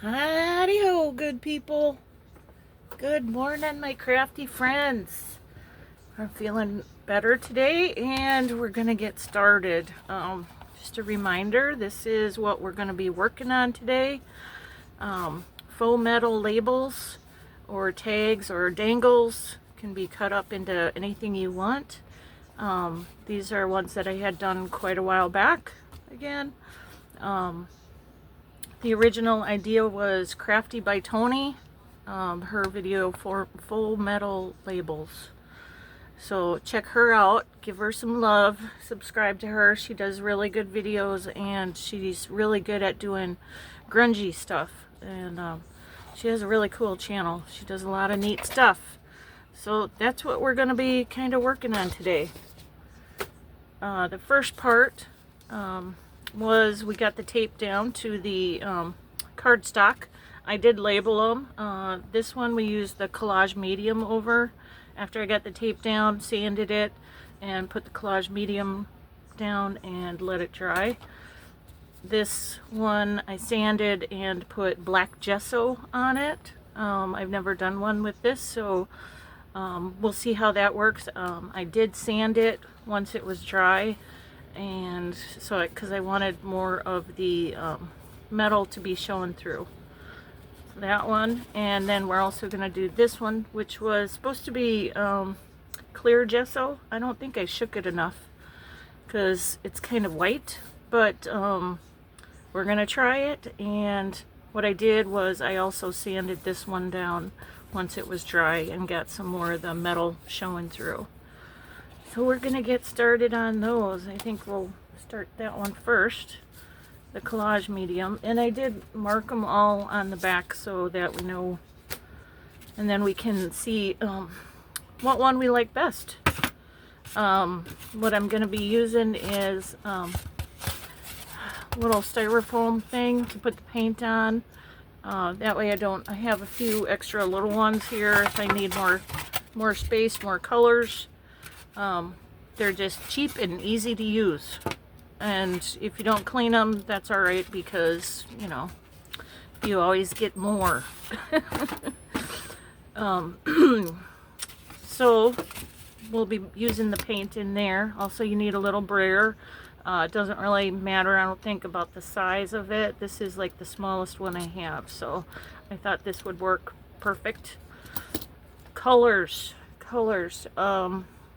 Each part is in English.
Howdy ho, good people. Good morning, my crafty friends. I'm feeling better today, and we're gonna get started. Just a reminder, this is what we're gonna be working on today. Faux metal labels or tags or dangles can be cut up into anything you want. These are ones that I had done quite a while back again. The original idea was Crafty by Tony, her video for full metal labels. So check her out, give her some love, subscribe to her. She does really good videos, and she's really good at doing grungy stuff. And she has a really cool channel. She does a lot of neat stuff. So that's what we're going to be kind of working on today. The first part was we got the tape down to the cardstock. I did label them. This one we used the collage medium over. After I got the tape down, sanded it, and put the collage medium down and let it dry. This one I sanded and put black gesso on it. I've never done one with this, so we'll see how that works. I did sand it once it was dry, and so because I wanted more of the metal to be showing through. That one, and then we're also going to do this one, which was supposed to be clear gesso. I don't think I shook it enough because it's kind of white, but we're going to try it. And what I did was I also sanded this one down once it was dry and got some more of the metal showing through. So we're going to get started on those. I think we'll start that one first, the collage medium, and I did mark them all on the back so that we know, and then we can see what one we like best. What I'm going to be using is a little styrofoam thing to put the paint on. That way I have a few extra little ones here if I need more space, more colors. They're just cheap and easy to use. And if you don't clean them, that's all right, because, you know, you always get more. So we'll be using the paint in there. Also, you need a little brayer. It doesn't really matter, I don't think, about the size of it. This is like the smallest one I have, so I thought this would work perfect. Colors.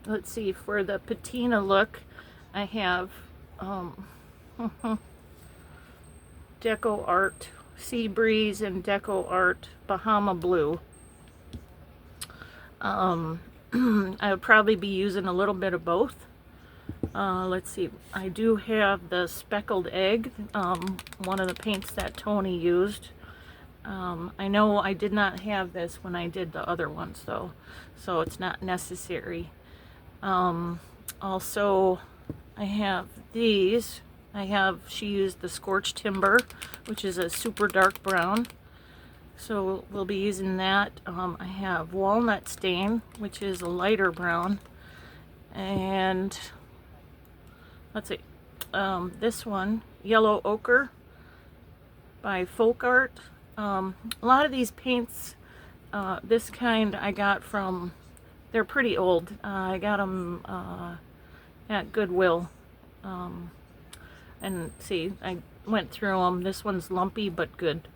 Let's see, for the patina look, I have Deco Art Sea Breeze and Deco Art Bahama Blue. I would probably be using a little bit of both. Let's see, I do have the Speckled Egg, one of the paints that Tony used. I know I did not have this when I did the other ones though, so it's not necessary. Also, I have these. She used the Scorched Timber, which is a super dark brown. So we'll be using that. I have Walnut Stain, which is a lighter brown. And let's see, this one, Yellow Ochre by Folk Art. A lot of these paints, this kind I got from, they're pretty old. I got them at Goodwill. And see, I went through them. This one's lumpy but good.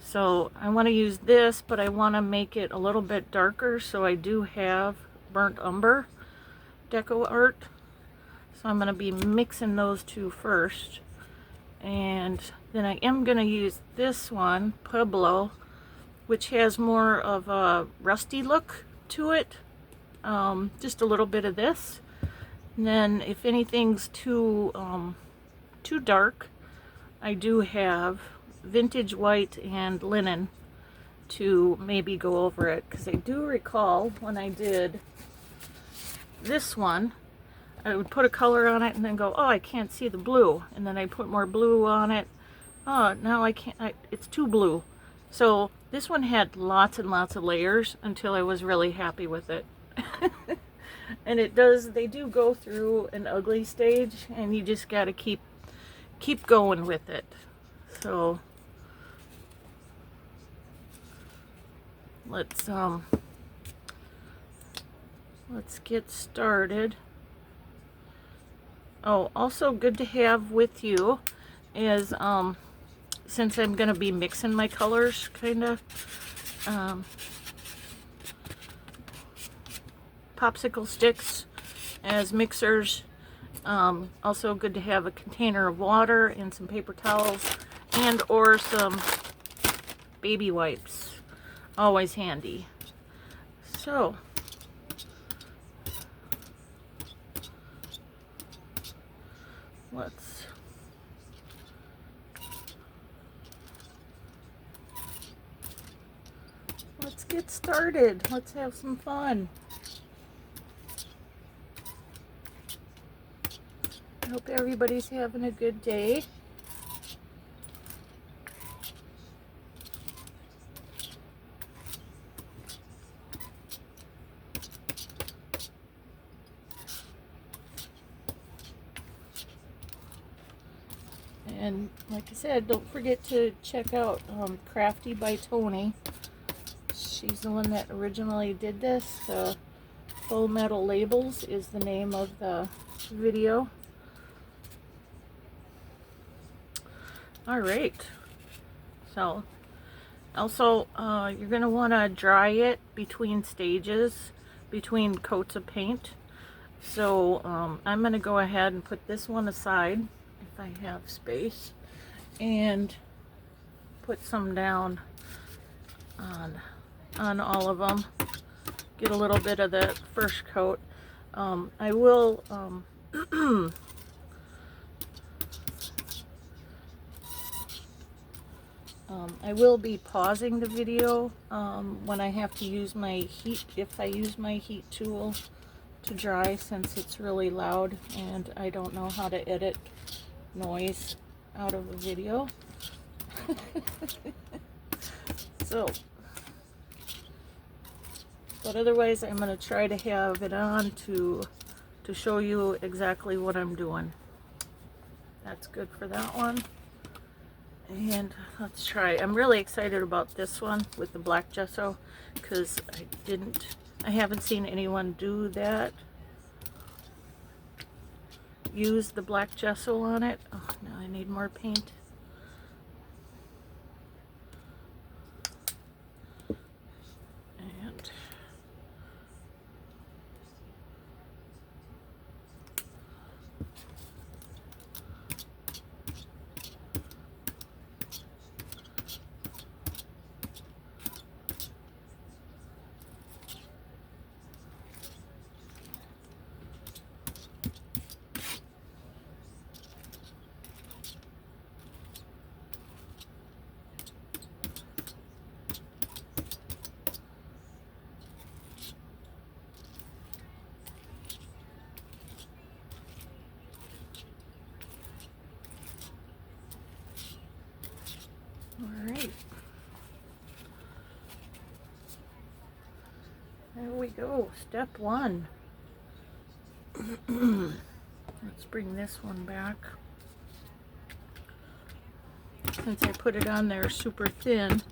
So I want to use this, but I want to make it a little bit darker, so I do have Burnt Umber Deco Art. So I'm going to be mixing those two first. And then I am going to use this one, Pueblo, which has more of a rusty look to it. Just a little bit of this. And then if anything's too dark, I do have Vintage White and Linen to maybe go over it, because I do recall when I did this one, I would put a color on it and then go, oh, I can't see the blue, and then I put more blue on it. Oh, now I can't, it's too blue. So this one had lots and lots of layers until I was really happy with it. And they do go through an ugly stage, and you just got to keep going with it. So let's get started. Oh, also good to have with you is since I'm gonna be mixing my colors kind of, popsicle sticks as mixers. Also good to have a container of water and some paper towels and or some baby wipes. Always handy. So let's get started. Let's have some fun. I hope everybody's having a good day. And like I said, don't forget to check out Crafty by Tony. She's the one that originally did this. Faux Metal Labels is the name of the video. Alright, so also you're going to want to dry it between stages, between coats of paint. So I'm going to go ahead and put this one aside if I have space and put some down on all of them. Get a little bit of the first coat. I will I will be pausing the video when I have to use my heat, if I use my heat tool to dry, since it's really loud and I don't know how to edit noise out of a video. So, but otherwise I'm going to try to have it on to show you exactly what I'm doing. That's good for that one. And let's try. I'm really excited about this one with the black gesso because I haven't seen anyone do that. Use the black gesso on it. Oh, now I need more paint. And alright. There we go. Step one. Let's bring this one back. Since I put it on there super thin,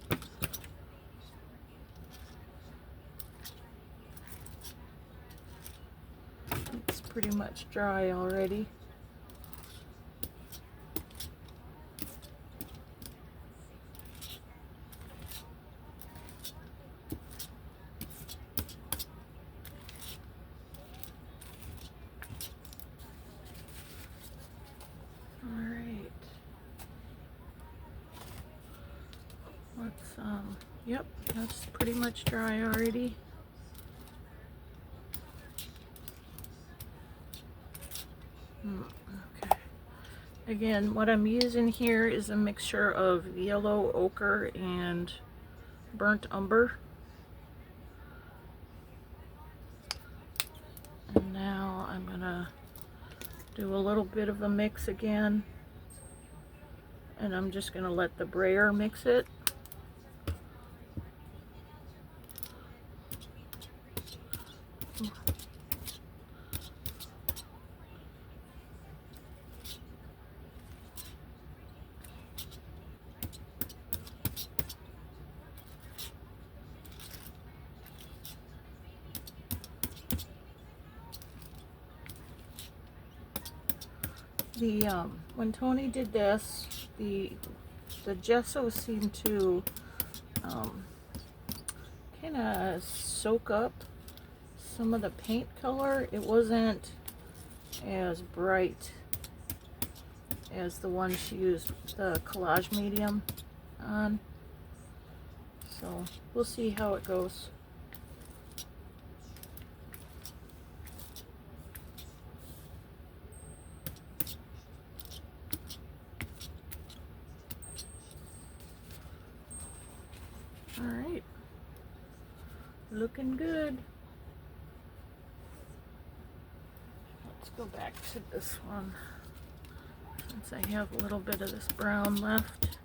it's pretty much dry already. Yep, that's pretty much dry already. Okay. Again, what I'm using here is a mixture of yellow ochre and burnt umber. And now I'm gonna do a little bit of a mix again. And I'm just gonna let the brayer mix it. The when Tony did this, the gesso seemed to kind of soak up some of the paint color. It wasn't as bright as the one she used the collage medium on. So we'll see how it goes. All right, looking good. Let's go back to this one since I have a little bit of this brown left.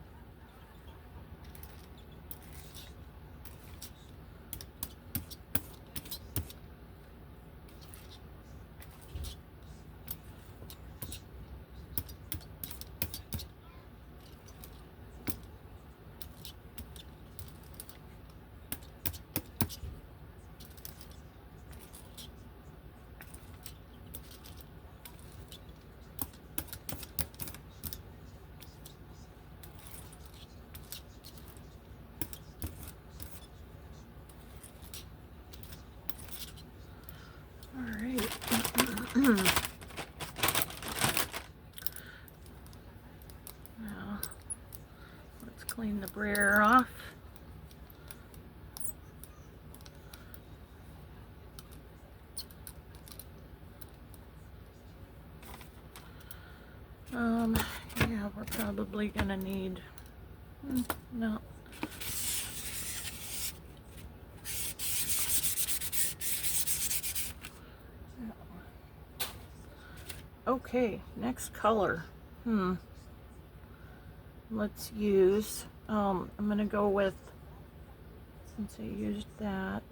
Now, let's clean the brayer off. Yeah, we're probably gonna need, no. Okay, next color. Let's use, I'm gonna go with, since I used that,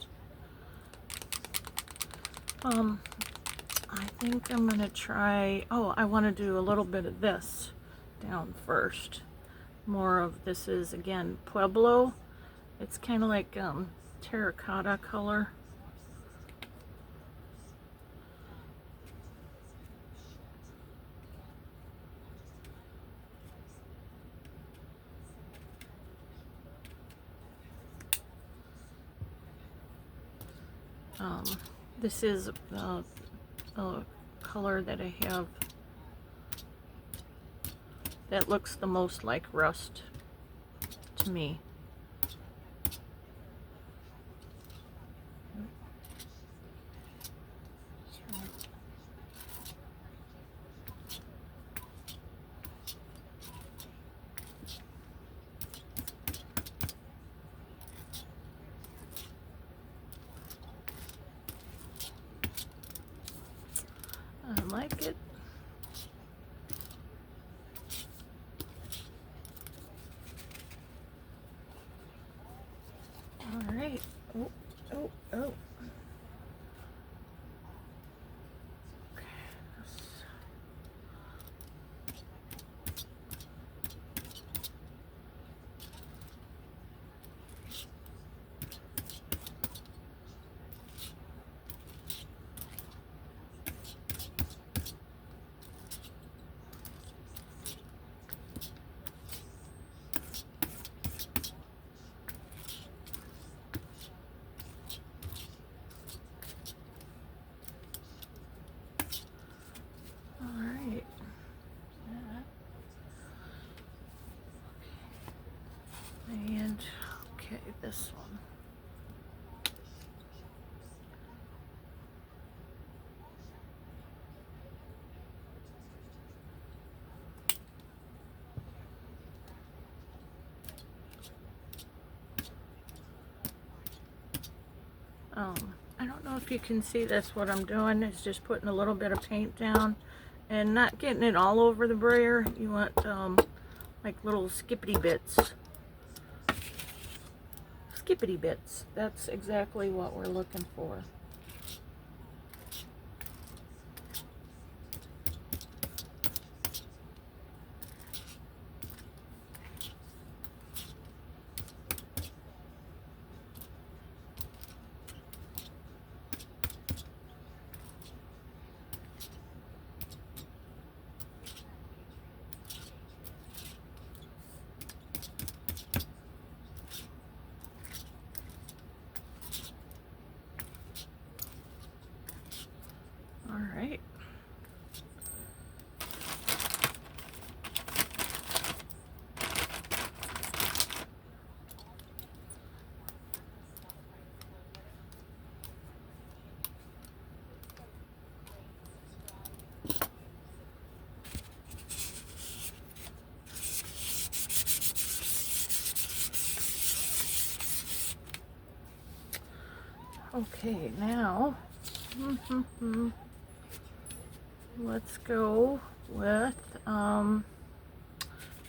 I think I'm gonna try, I wanna do a little bit of this down first. More of, this is again Pueblo. It's kind of like terracotta color. This is a color that I have that looks the most like rust to me. I like it. All right. Oh. Okay. And okay, this one. I don't know if you can see this. What I'm doing is just putting a little bit of paint down and not getting it all over the brayer. You want like little skippity bits. Skippity bits. That's exactly what we're looking for. Okay, now let's go with, I'm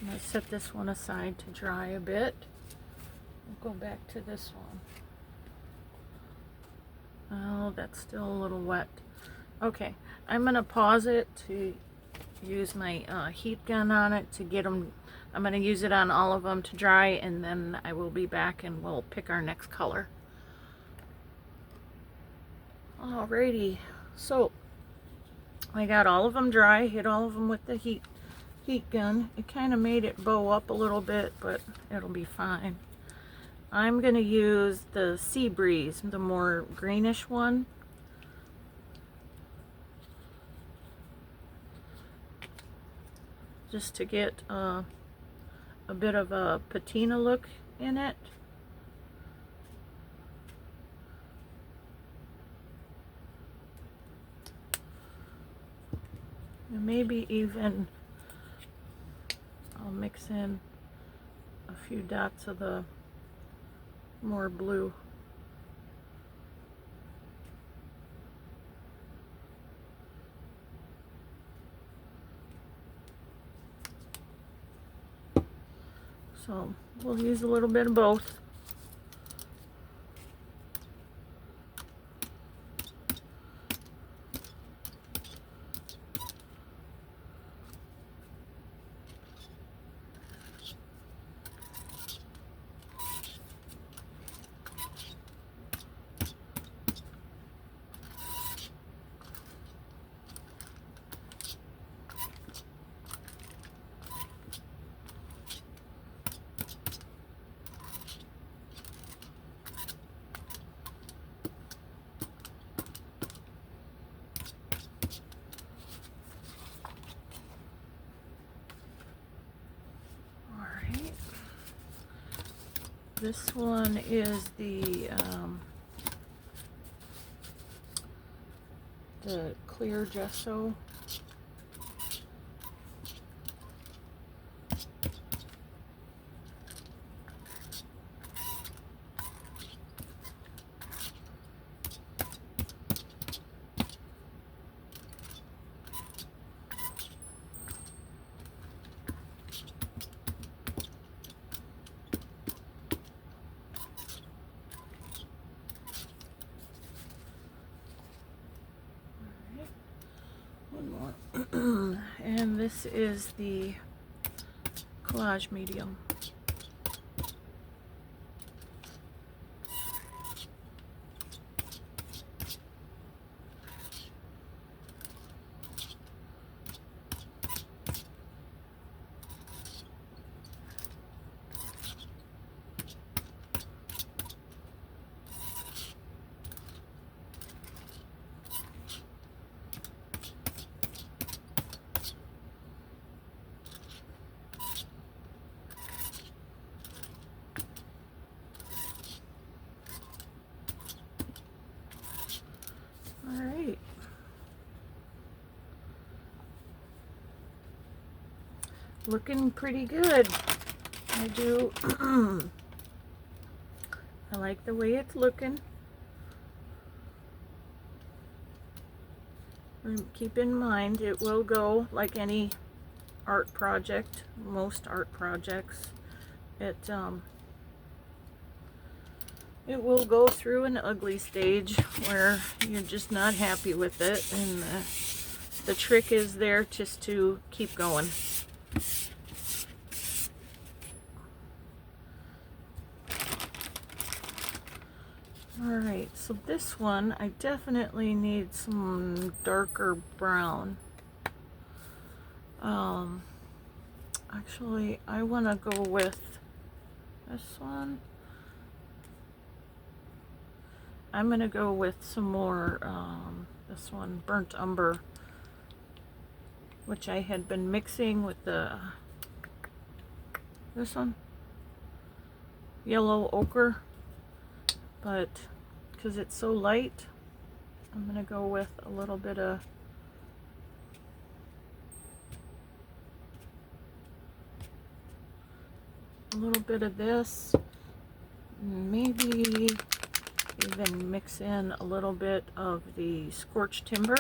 going to set this one aside to dry a bit. We'll go back to this one. Oh, that's still a little wet. Okay, I'm going to pause it to use my heat gun on it to get them. I'm going to use it on all of them to dry, and then I will be back and we'll pick our next color. Alrighty, so I got all of them dry, hit all of them with the heat gun. It kind of made it bow up a little bit, but it'll be fine. I'm going to use the Sea Breeze, the more greenish one. Just to get a bit of a patina look in it. And maybe even I'll mix in a few dots of the more blue. So we'll use a little bit of both. This one is the clear gesso. And this is the collage medium. Alright. Looking pretty good. I do. I like the way it's looking. And keep in mind, it will go like any art project, most art projects. It will go through an ugly stage where you're just not happy with it, and the trick is there just to keep going. Alright, so this one I definitely need some darker brown. Actually, I want to go with this one. I'm going to go with some more, this one, Burnt Umber, which I had been mixing with this one, Yellow Ochre, but because it's so light, I'm going to go with a little bit of this, maybe even mix in a little bit of the scorched timber.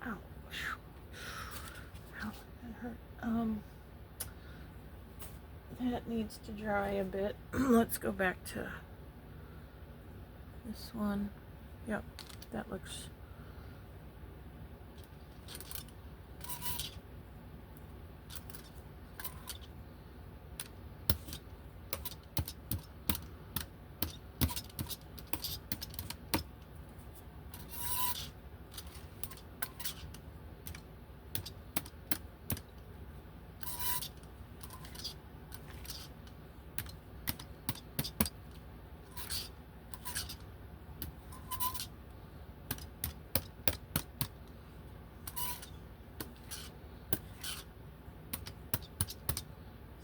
Ow. Ow, that hurt. That needs to dry a bit. Let's go back to this one. Yep, that looks.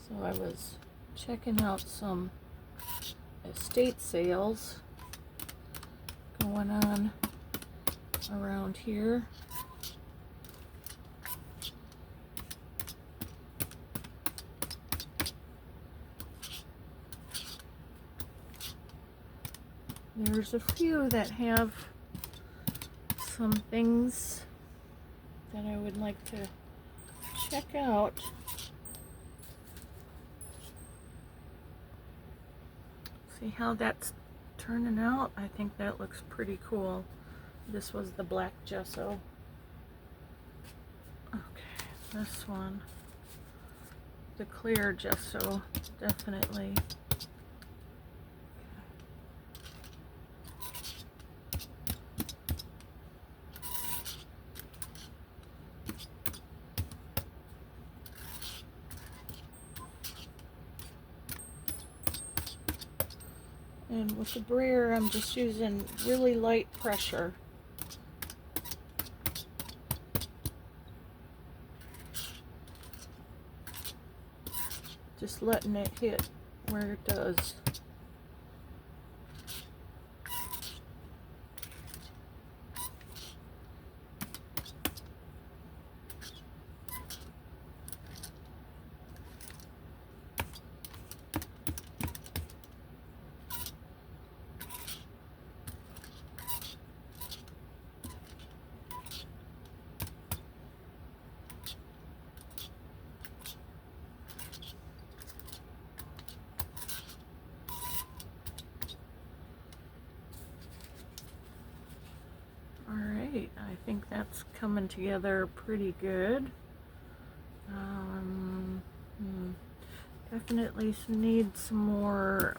So I was checking out some estate sales going on around here. There's a few that have some things that I would like to check out. See how that's turning out? I think that looks pretty cool. This was the black gesso. Okay, this one. The clear gesso, definitely. And with the brayer, I'm just using really light pressure. Just letting it hit where it does. Alright, I think that's coming together pretty good. Definitely need some more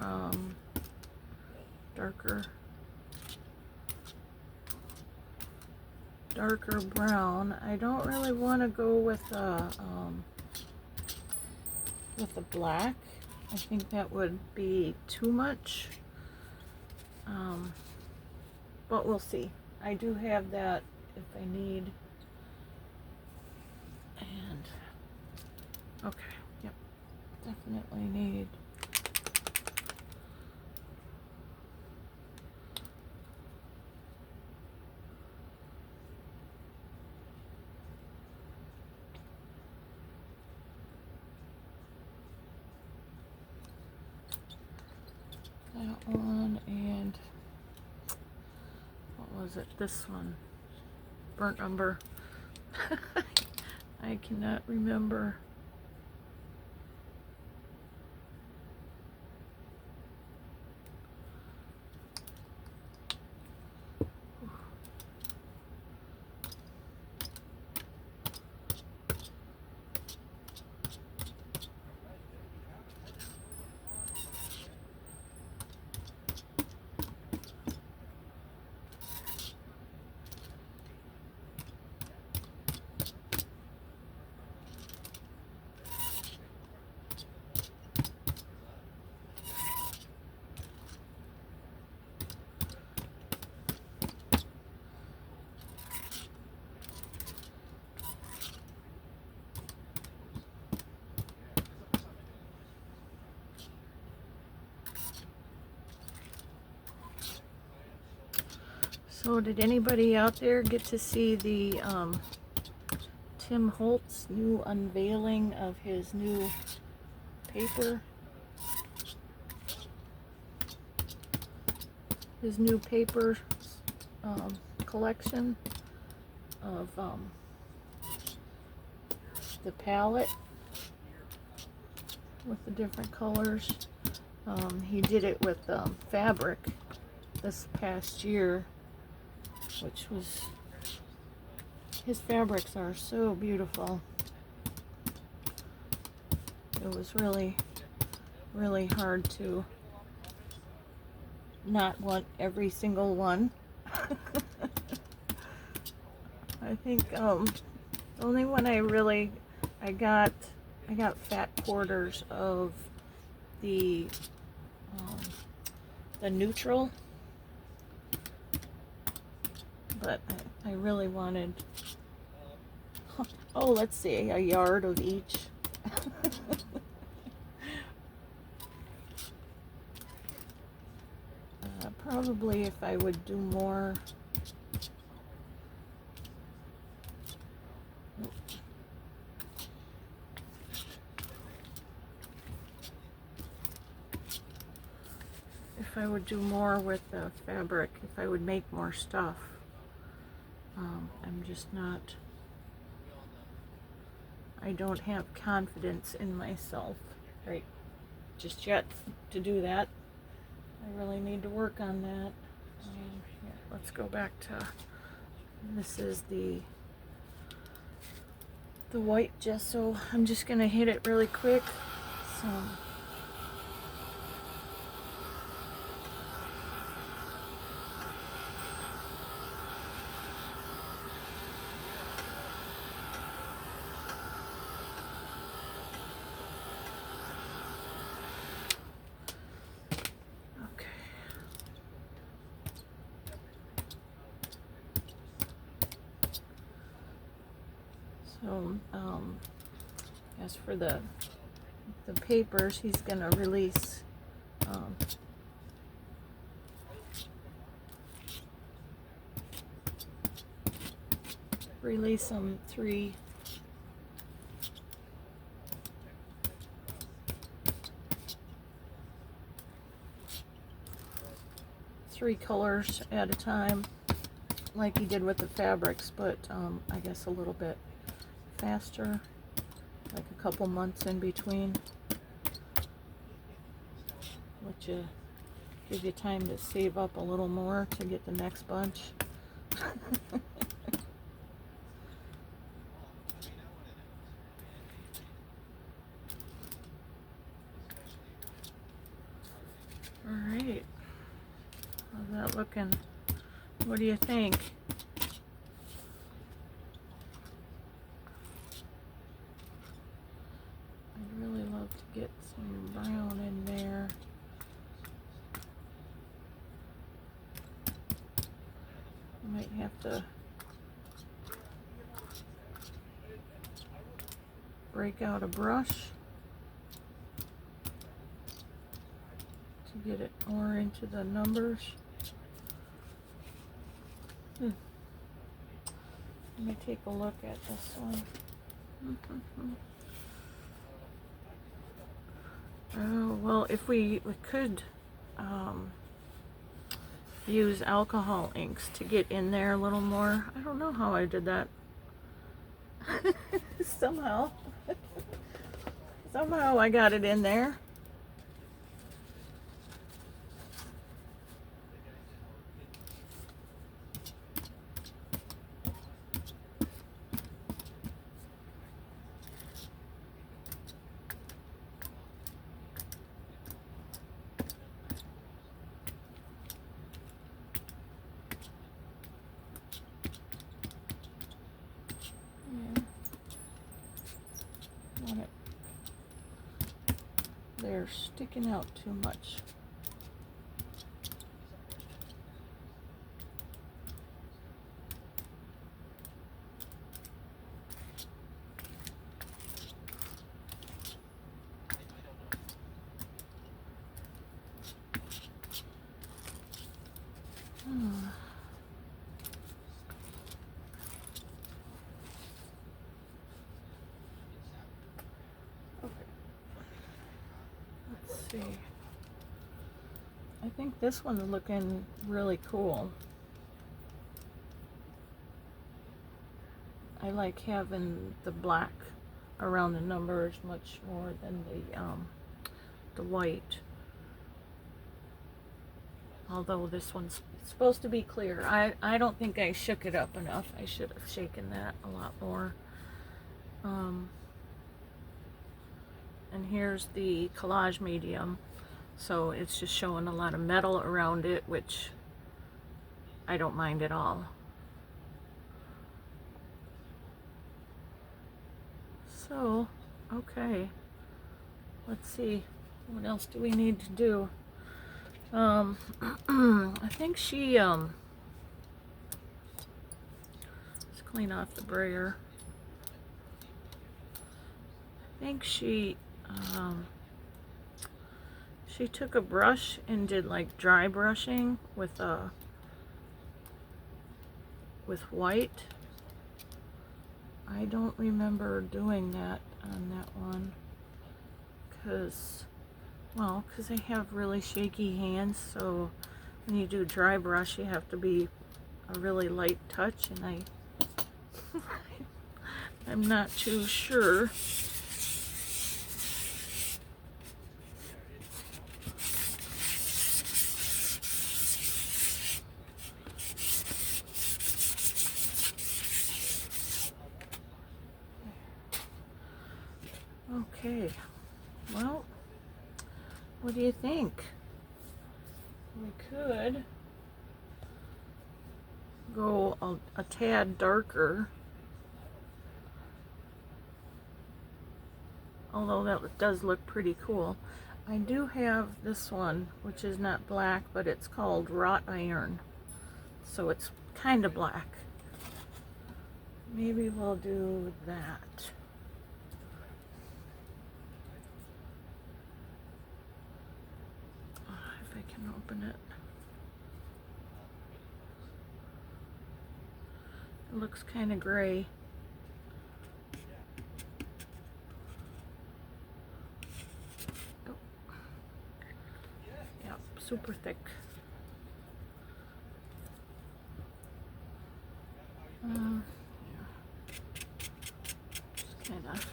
darker brown. I don't really want to go with the black. I think that would be too much. But we'll see. I do have that if I need. And okay, yep, definitely need. That one, and what was it? This one, burnt umber. I cannot remember. So did anybody out there get to see the Tim Holtz new unveiling of his new paper? His new paper collection of the palette with the different colors. He did it with fabric this past year, which was, his fabrics are so beautiful. It was really, really hard to not want every single one. I think the only one I got fat quarters of the neutral, but I really wanted, oh, let's see, a yard of each. Probably if I would do more, with the fabric, if I would make more stuff. I'm just not, I don't have confidence in myself right just yet to do that. I really need to work on that. Here, let's go back to, this is the white gesso. I'm just gonna hit it really quick. So as for the papers, he's gonna release some three colors at a time, like he did with the fabrics, but I guess a little bit faster, like a couple months in between, which give you time to save up a little more to get the next bunch. All right, how's that looking? What do you think? I'd really love to get some brown in there. I might have to break out a brush to get it more into the numbers. Let me take a look at this one. Oh, well, if we could use alcohol inks to get in there a little more. I don't know how I did that. Somehow I got it in there. They're sticking out too much. see. I think this one's looking really cool. I like having the black around the numbers much more than the white. Although this one's supposed to be clear. I don't think I shook it up enough. I should have shaken that a lot more. And here's the collage medium. So it's just showing a lot of metal around it, which I don't mind at all. So, okay. Let's see. What else do we need to do? I think she, let's clean off the brayer. I think she took a brush and did like dry brushing with white. I don't remember doing that on that one because I have really shaky hands, so when you do dry brush you have to be a really light touch, and I'm not too sure. Okay, well, what do you think? We could go a tad darker, although that does look pretty cool. I do have this one, which is not black, but it's called wrought iron, so it's kind of black. Maybe we'll do that. If I can open it. It looks kind of gray. Oh. Yeah, super thick. Yeah. Just kind of.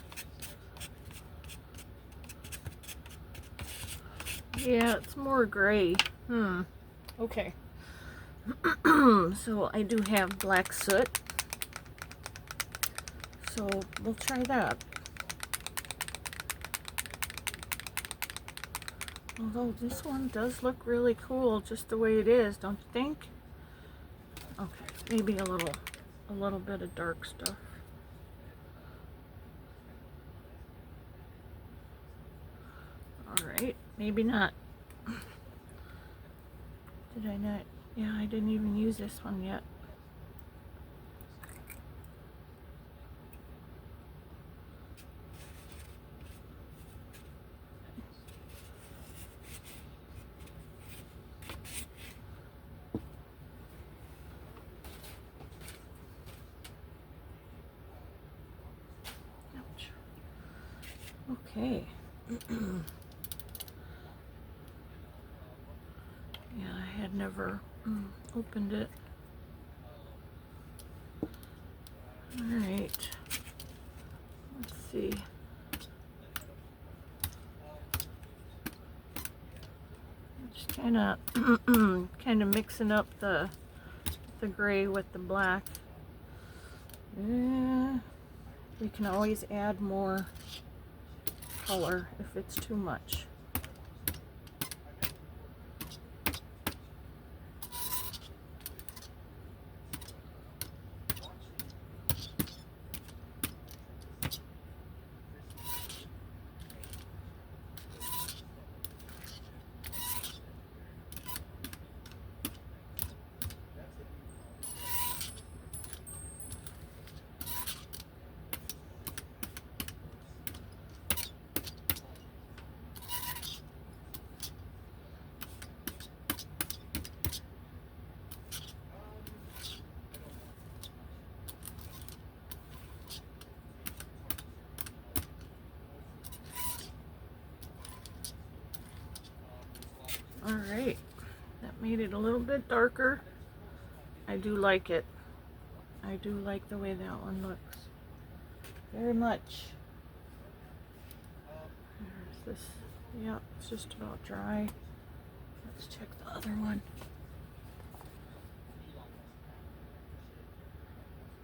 Yeah, it's more gray. Okay. So I do have black soot. So we'll try that. Although this one does look really cool just the way it is, don't you think? Okay, maybe a little bit of dark stuff. Alright, maybe not. Did I not? Yeah, I didn't even use this one yet. Ouch. Okay. Yeah, I had never opened it. Alright. Let's see. Just kind of mixing up the gray with the black. We can always add more color if it's too much. Alright, that made it a little bit darker. I do like it. I do like the way that one looks. Very much. There's this. Yeah, it's just about dry. Let's check the other one.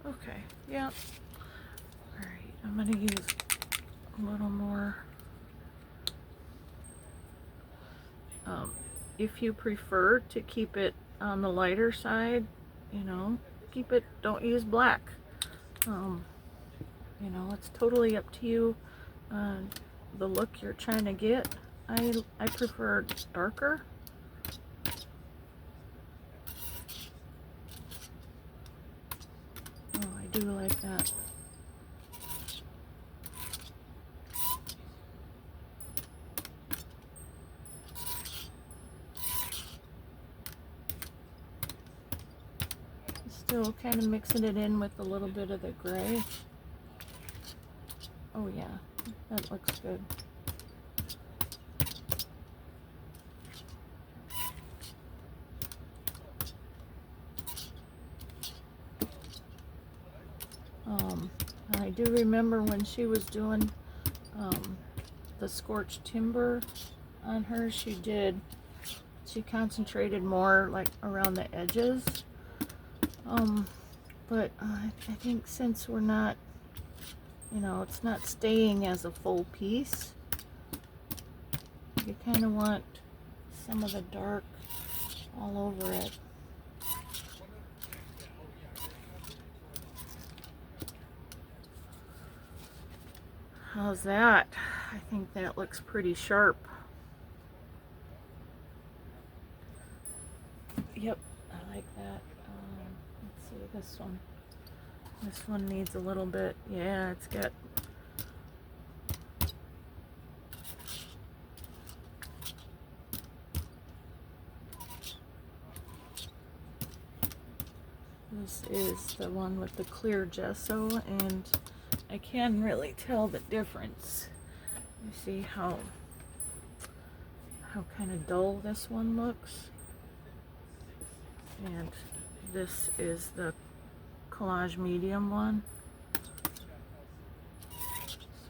Okay, yeah. Alright, I'm gonna use a little more. If you prefer to keep it on the lighter side, you know, keep it, don't use black. You know, it's totally up to you on the look you're trying to get. I prefer darker. Oh, I do like that. Still kind of mixing it in with a little bit of the gray. Oh yeah, that looks good. I do remember when she was doing the scorched timber on her, she concentrated more like around the edges. But I think since we're not, you know, it's not staying as a full piece, you kind of want some of the dark all over it. How's that? I think that looks pretty sharp. Yep, I like that. Let's see this one. This one needs a little bit. Yeah, it's got. This is the one with the clear gesso, and I can really tell the difference. You see how kind of dull this one looks, and this is the collage medium one.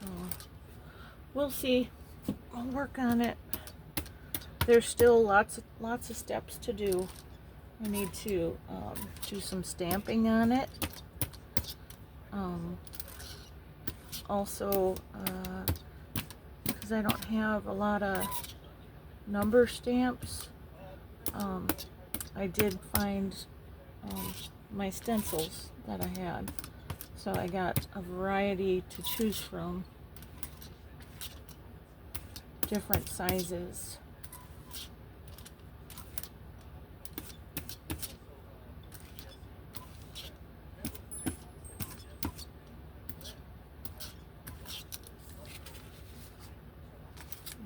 So we'll see. We'll work on it. There's still lots of steps to do. I need to do some stamping on it. Also, because I don't have a lot of number stamps, I did find my stencils that I had. So I got a variety to choose from, different sizes.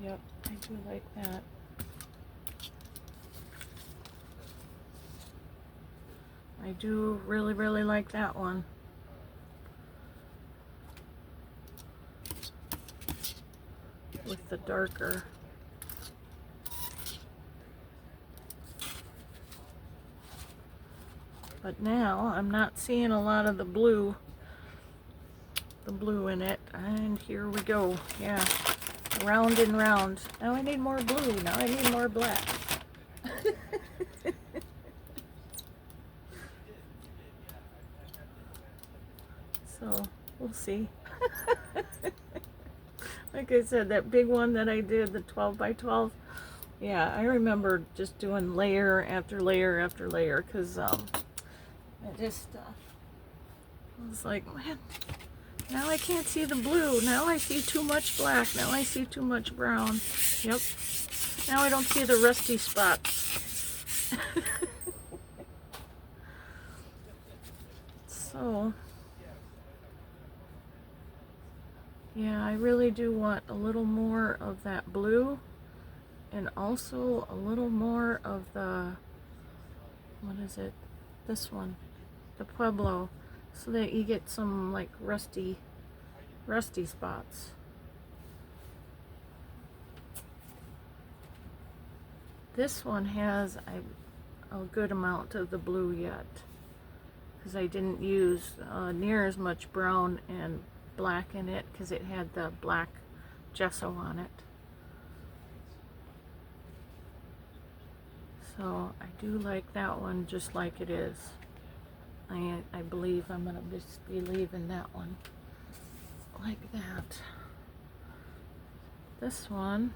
Yep, I do like that. I do really like that one. With the darker. But now I'm not seeing a lot of the blue in it. And here we go. Yeah. Round and round. Now I need more blue. Now I need more black. So we'll see. Like I said, that big one that I did, the 12 by 12. Yeah, I remember just doing layer after layer after layer, because I just was like, man, now I can't see the blue. Now I see too much black. Now I see too much brown. Yep. Now I don't see the rusty spots. So, yeah, I really do want a little more of that blue, and also a little more of the, what is it? This one, the Pueblo, so that you get some like rusty spots. This one has a good amount of the blue yet, because I didn't use near as much brown and black in it because it had the black gesso on it. So I do like that one just like it is. I believe I'm going to just be leaving that one like that. This one,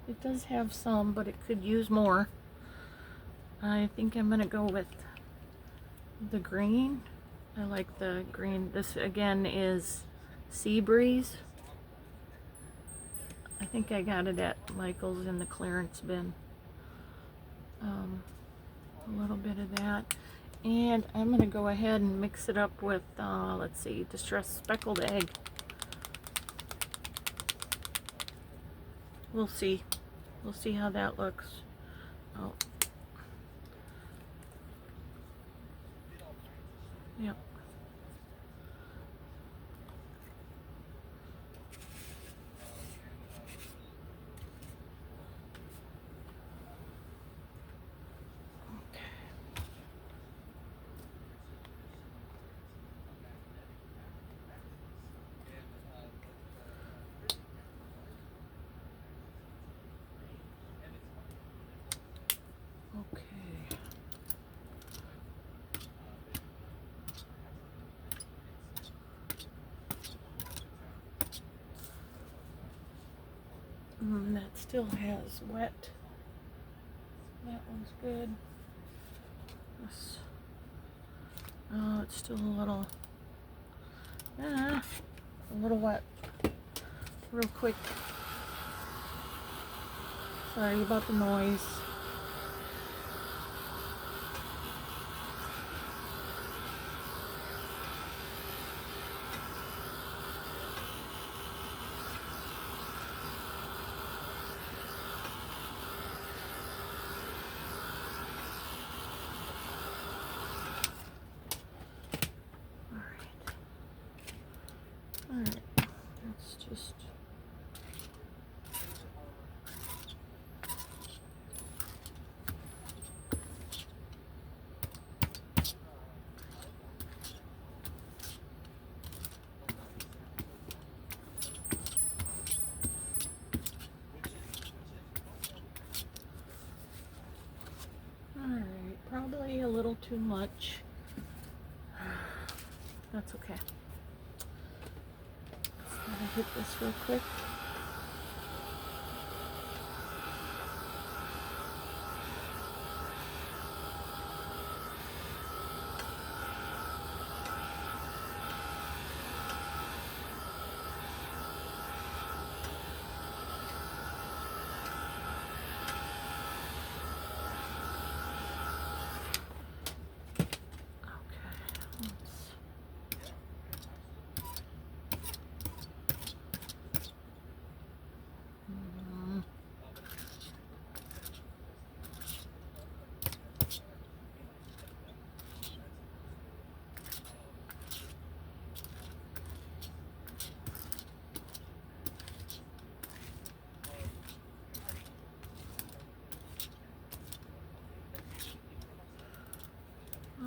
it does have some, but it could use more. I think I'm going to go with the green. I like the green. This again is Sea Breeze. I think I got it at Michael's in the clearance bin. A little bit of that. And I'm going to go ahead and mix it up with, let's see, Distressed Speckled Egg. We'll see. We'll see how that looks. Oh. Yep. Okay. That still has wet. That one's good. This, oh, it's still a little wet. Real quick. Sorry about the noise. Alright, let's just probably a little too much. That's okay. Gotta hit this real quick.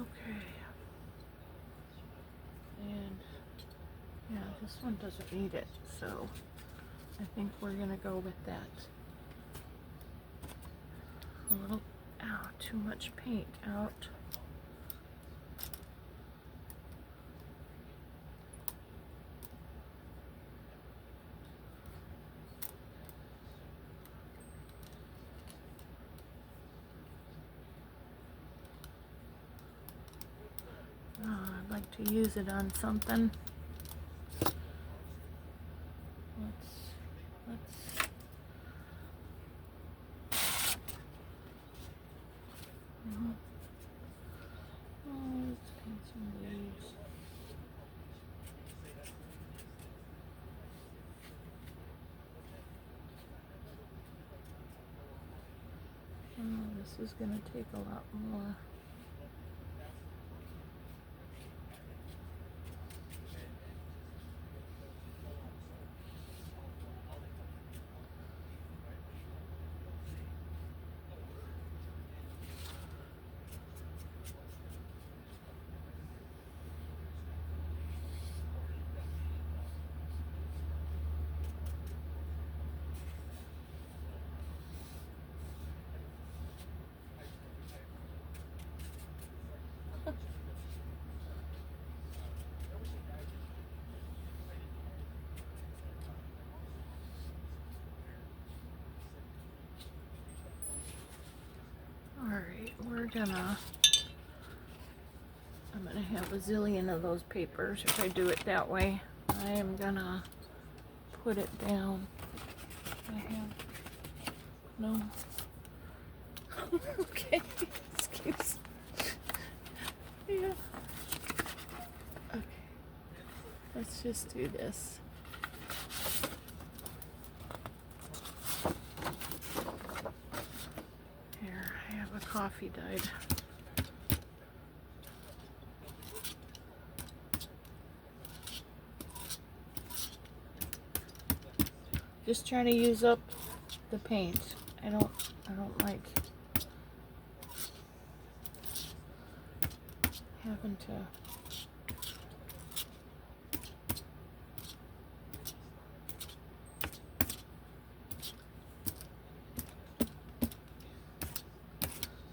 Okay. And yeah, this one doesn't need it, so I think we're gonna go with that. A little, too much paint out. I'd like to use it on something. Let's let's paint some leaves. This is gonna take a lot more. Alright, I'm gonna have a zillion of those papers if I do it that way. I am gonna put it down. I have no. Okay, excuse. Yeah. Okay, let's just do this. Here, I have a coffee dyed. Just trying to use up the paint. I don't like having to.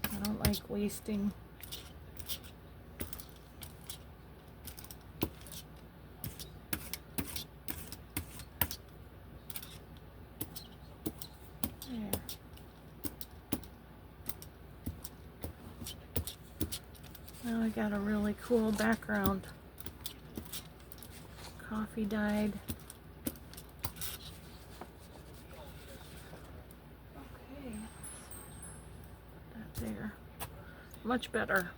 I don't like wasting. There. Now I got a really cool background. Coffee dyed. Okay. That there. Much better.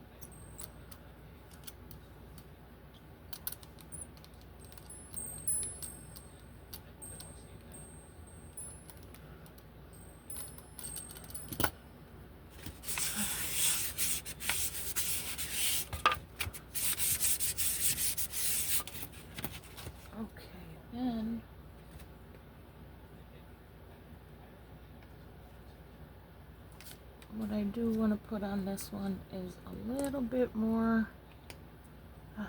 Then what I do want to put on this one is a little bit more of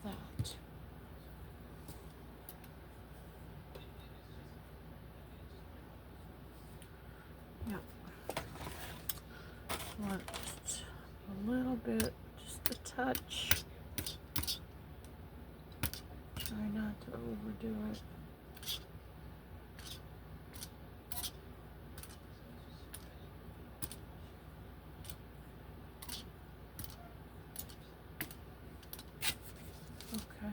that. Yep. Want a little bit, just a touch. Try not to overdo it. Okay.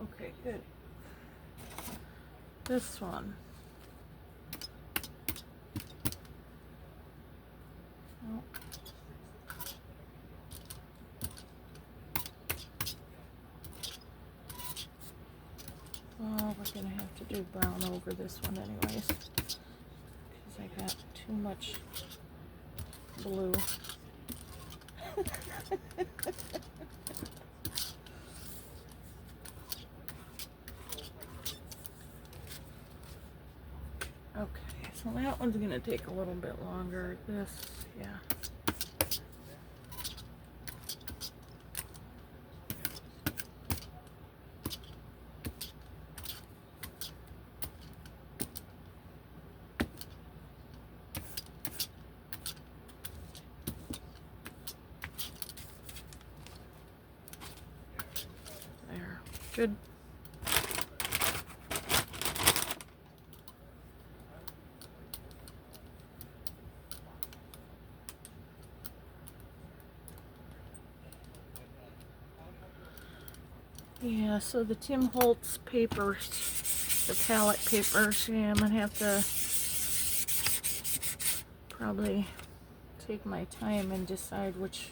Okay, good. This one. Oh. Well, we're gonna have to do brown over this one anyways, because I got too much blue. Okay, so that one's gonna take a little bit longer. This, yeah. There, good. Yeah, so the Tim Holtz papers, the palette papers, yeah, I'm gonna have to probably take my time and decide which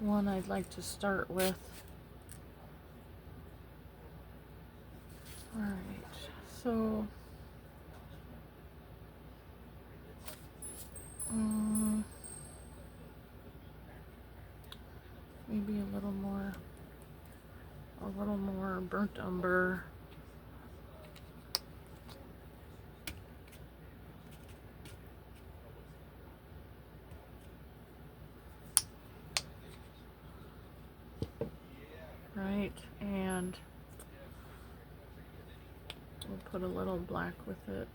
one I'd like to start with. Alright, so maybe a little more burnt umber. Right, and We'll put a little black with it.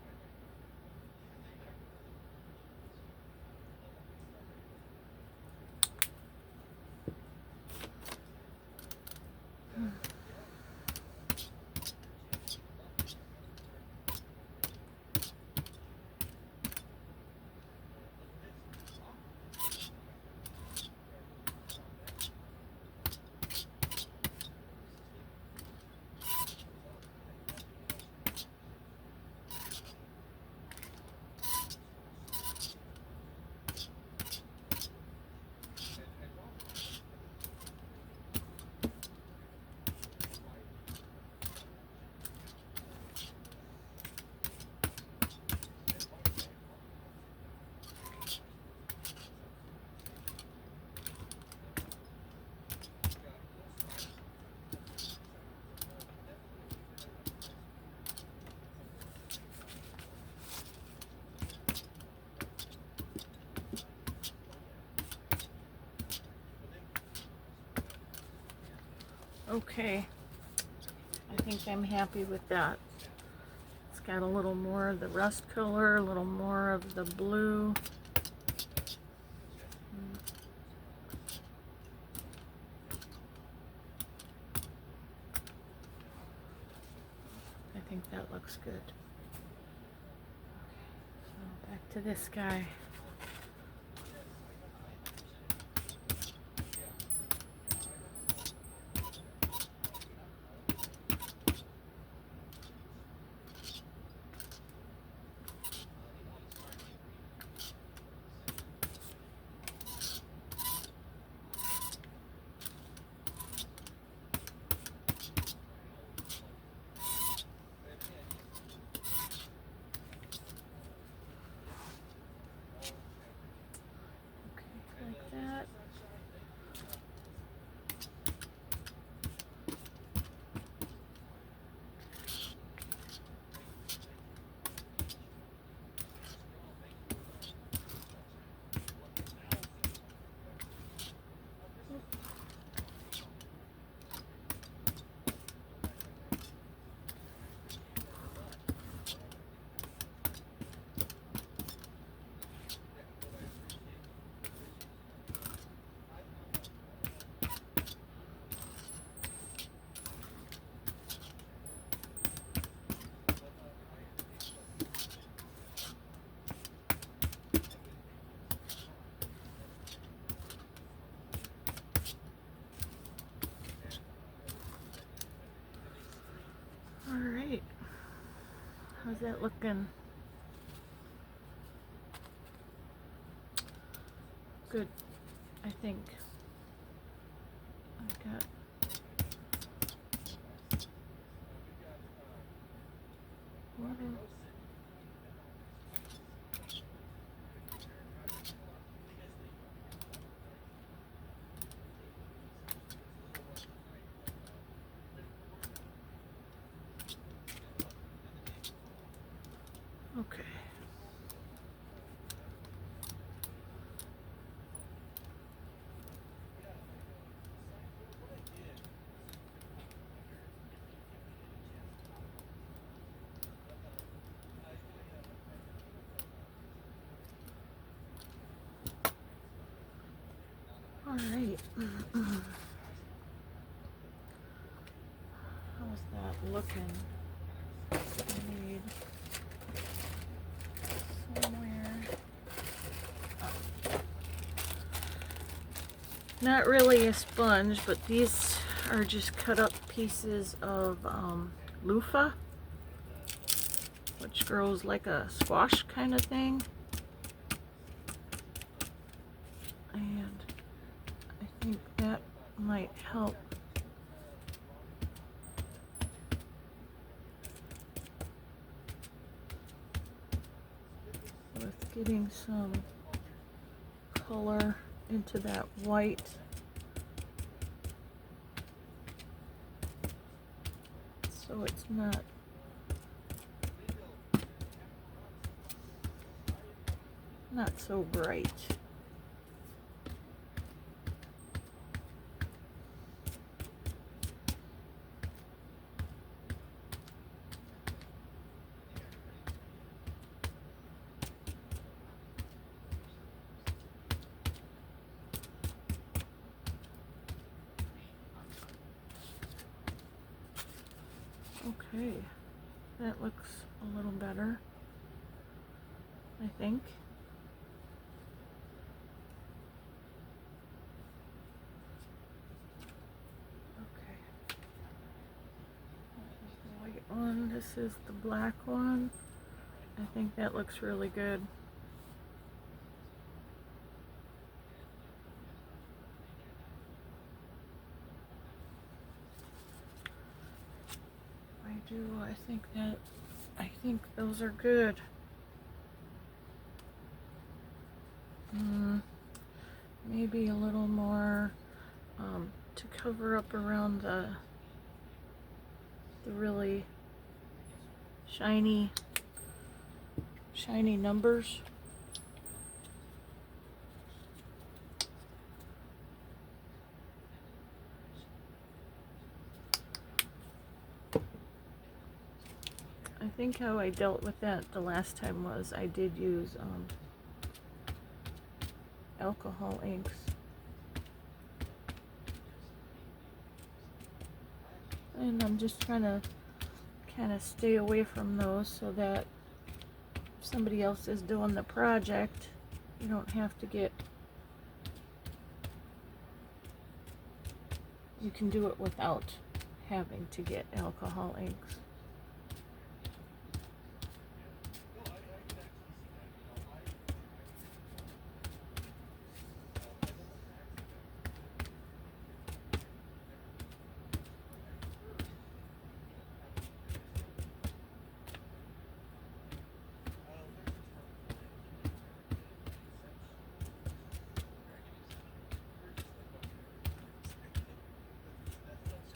Okay, I think I'm happy with that. It's got a little more of the rust color, a little more of the blue. I think that looks good. So back to this guy. Like that. Alright, how's that looking? Good, I think. I got water. Okay. All right. How's that looking? I need somewhere. Not really a sponge, but these are just cut up pieces of loofah, which grows like a squash kind of thing. And I think that might help. With getting some color into that white. So it's not so bright. Okay, that looks a little better, I think. Okay. The white one, this is the black one. I think that looks really good. I think those are good. Maybe a little more to cover up around the really shiny numbers. I think how I dealt with that the last time was I did use alcohol inks. And I'm just trying to kind of stay away from those so that if somebody else is doing the project, you don't have to get, you can do it without having to get alcohol inks.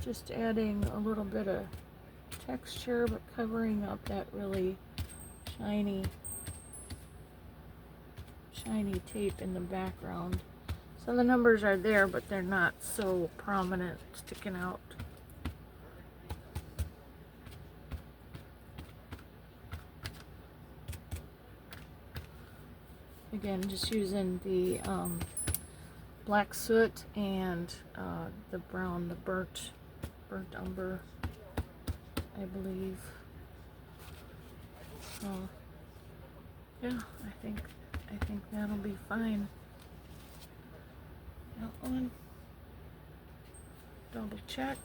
Just adding a little bit of texture, but covering up that really shiny tape in the background. So the numbers are there, but they're not so prominent, sticking out. Again, just using the black soot and the brown, the burnt umber, I believe. So yeah, I think that'll be fine. That one, double check.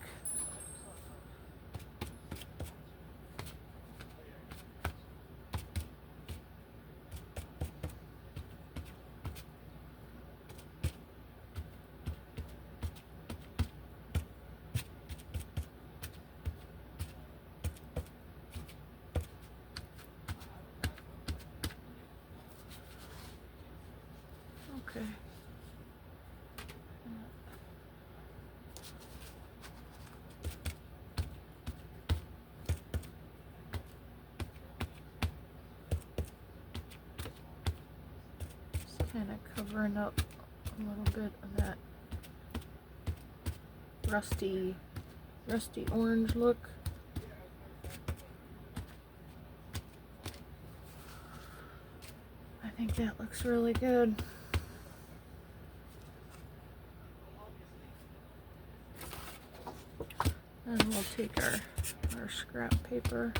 Okay. Just kind of covering up a little bit of that rusty orange look. I think that looks really good. And we'll take our scrap paper.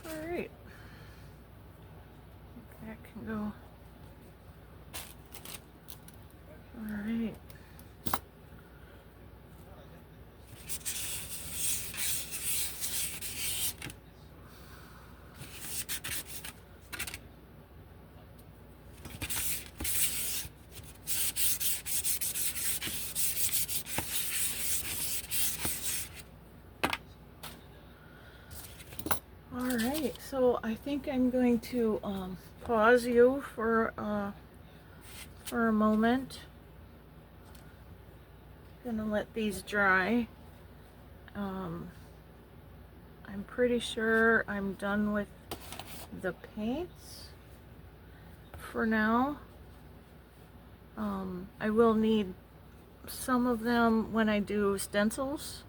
Alright. That can go. Alright. Alright, so I think I'm going to pause you for a moment Gonna let these dry. I'm pretty sure I'm done with the paints for now. I will need some of them when I do stencils,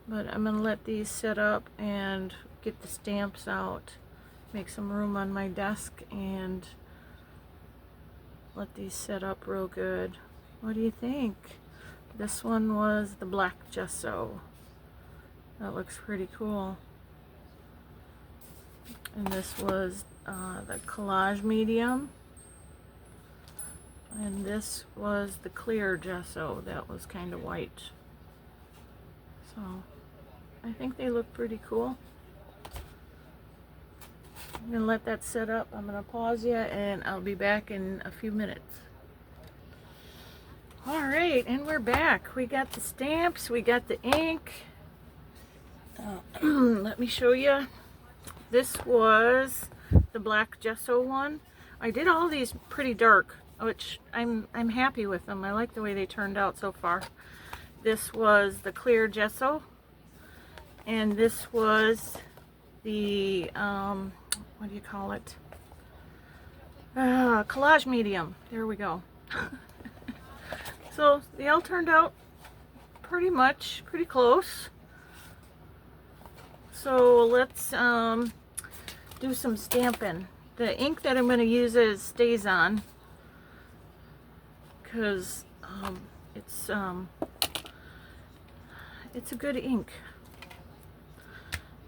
but I'm gonna let these set up and get the stamps out, make some room on my desk, and let these set up real good. What do you think? This one was the black gesso. That looks pretty cool. And this was the collage medium. And this was the clear gesso that was kind of white. So I think they look pretty cool. I'm gonna let that set up. I'm gonna pause you and I'll be back in a few minutes. All right, and we're back. We got the stamps, we got the ink. Let me show you. This was the black gesso one. I did all these pretty dark, which I'm happy with them. I like the way they turned out so far. This was the clear gesso, and this was the what do you call it? Collage medium. There we go. So they all turned out pretty close. So let's do some stamping. The ink that I'm going to use is StazOn, because it's a good ink.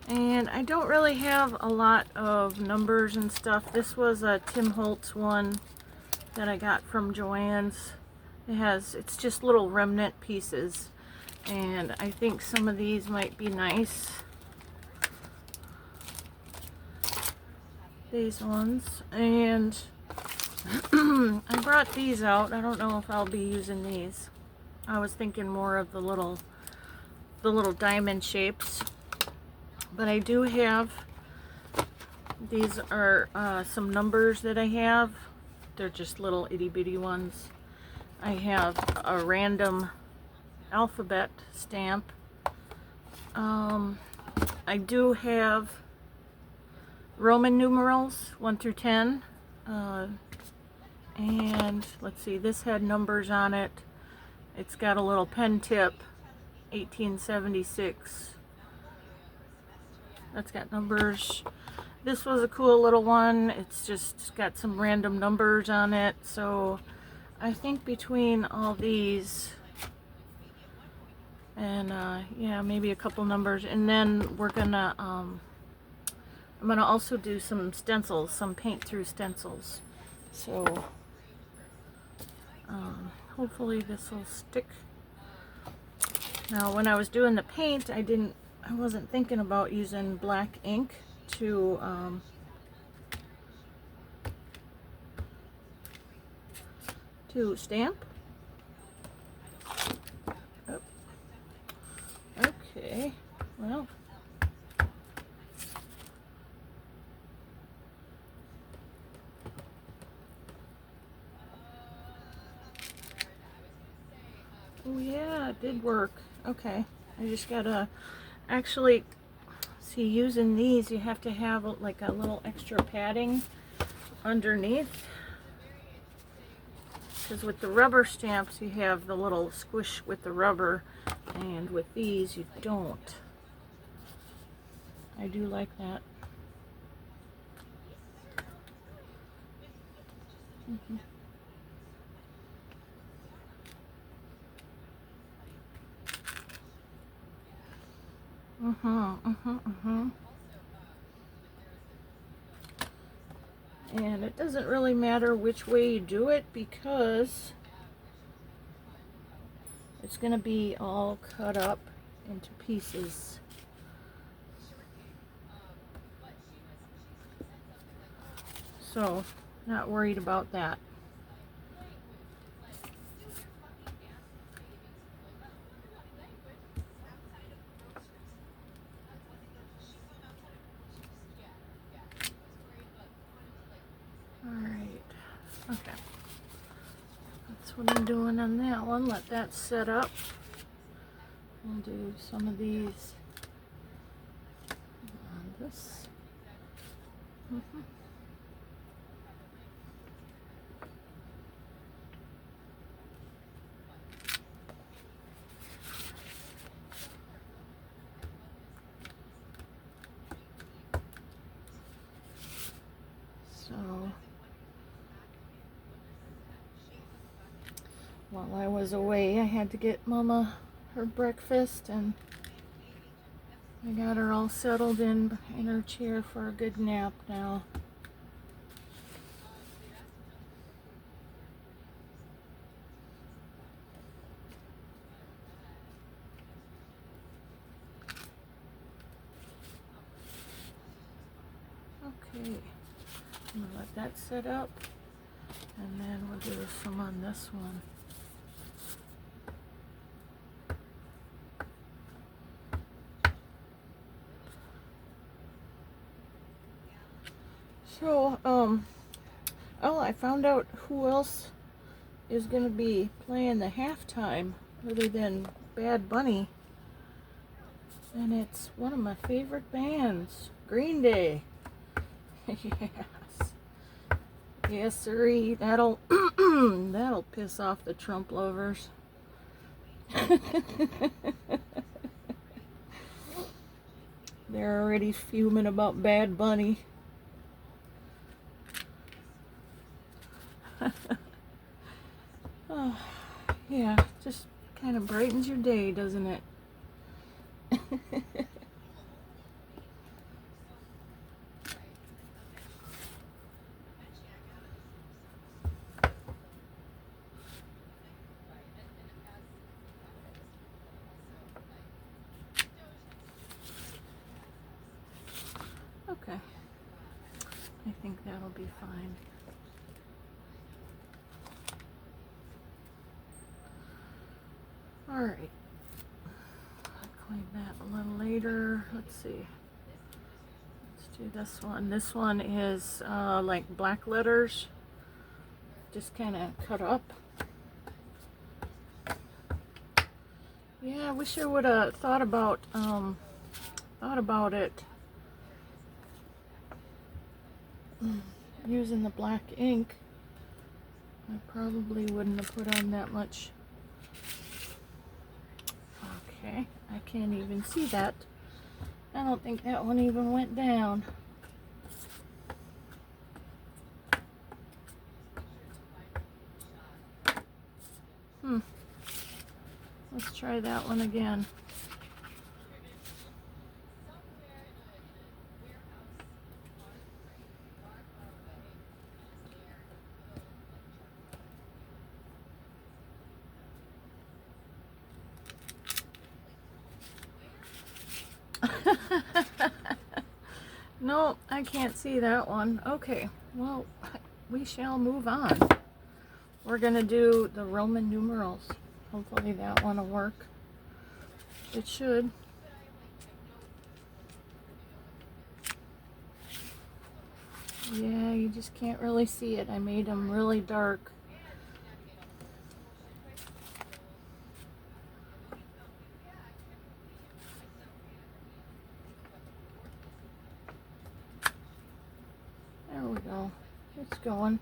And I don't really have a lot of numbers and stuff. This was a Tim Holtz one that I got from Joann's. It's just little remnant pieces, and I think some of these might be nice. These ones, and I brought these out. I don't know if I'll be using these. I was thinking more of the little diamond shapes, but I do have, these are some numbers that I have. They're just little itty bitty ones. I have a random alphabet stamp. I do have Roman numerals 1 through 10, and let's see, this had numbers on it. It's got a little pen tip, 1876. That's got numbers. This was a cool little one. It's just got some random numbers on it. So I think between all these and yeah, maybe a couple numbers, and then we're gonna I'm gonna also do some stencils, some paint through stencils. So hopefully this will stick. Now when I was doing the paint, I wasn't thinking about using black ink to stamp. Oh. Okay, well, oh yeah, it did work. Okay, I just gotta actually see, using these you have to have like a little extra padding underneath, because with the rubber stamps you have the little squish with the rubber, and with these you don't. I do like that. And it doesn't really matter which way you do it, because it's going to be all cut up into pieces. So, not worried about that. Alright, okay. that's what I'm doing on that one. Let that set up. I'll do some of these on this. So while I was away, I had to get Mama her breakfast, and I got her all settled in her chair for a good nap now. Okay, I'm gonna let that set up, and then we'll do some on this one. So, oh, I found out who else is going to be playing the halftime other than Bad Bunny. And it's one of my favorite bands, Green Day. Yes. Yes, sirree. That'll, that'll piss off the Trump lovers. They're already fuming about Bad Bunny. Oh, yeah, just kind of brightens your day, doesn't it? Okay, I think that'll be fine. All right, I'll clean that a little later. Let's see. Let's do this one. This one is like black letters, just kind of cut up. Yeah, I wish I would have thought about it using the black ink. I probably wouldn't have put on that much. Okay, I can't even see that. I don't think that one even went down. Let's try that one again. No, I can't see that one. Okay, well, we shall move on. We're gonna do the Roman numerals. Hopefully that one will work. It should. Yeah, you just can't really see it. I made them really dark. There we go. It's going.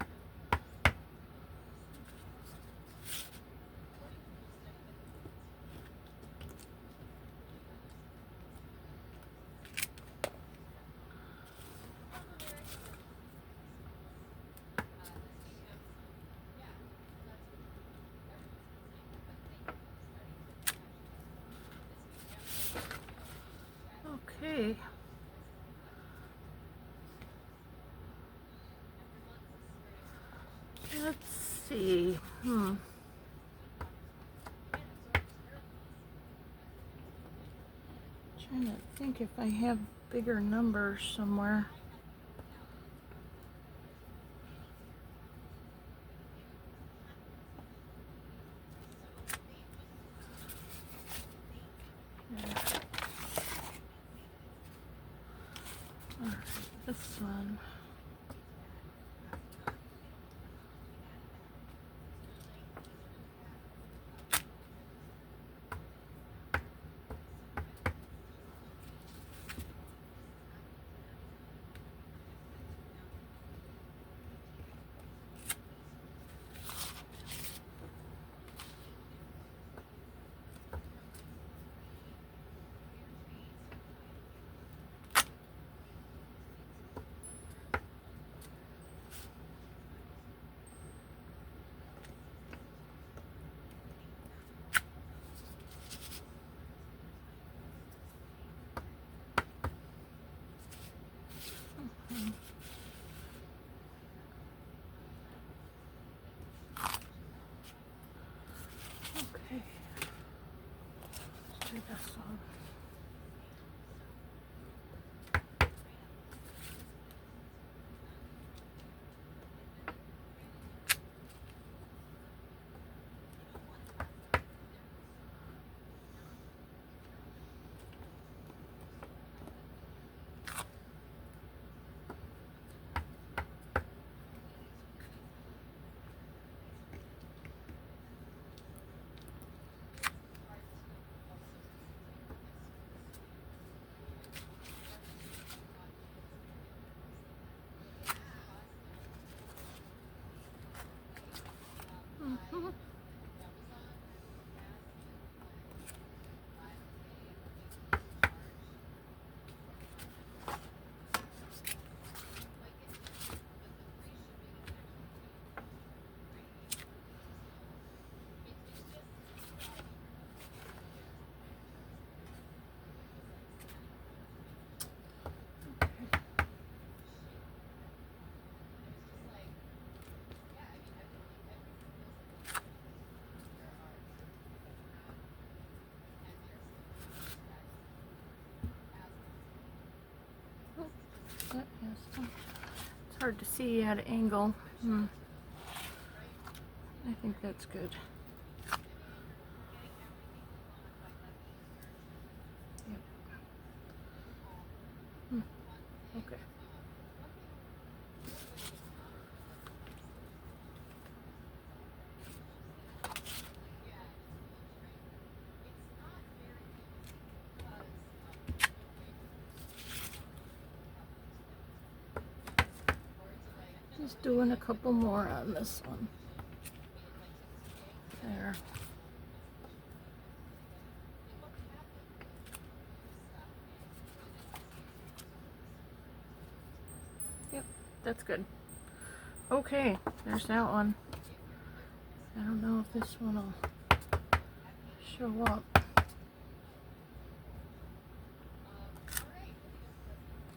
Okay. Let's see. Trying to think if I have bigger numbers somewhere. All right, this one. It's hard to see at an angle. I think that's good. Yep. Okay. Just doing a couple more on this one. There. Yep, that's good. Okay, there's that one. I don't know if this one will show up.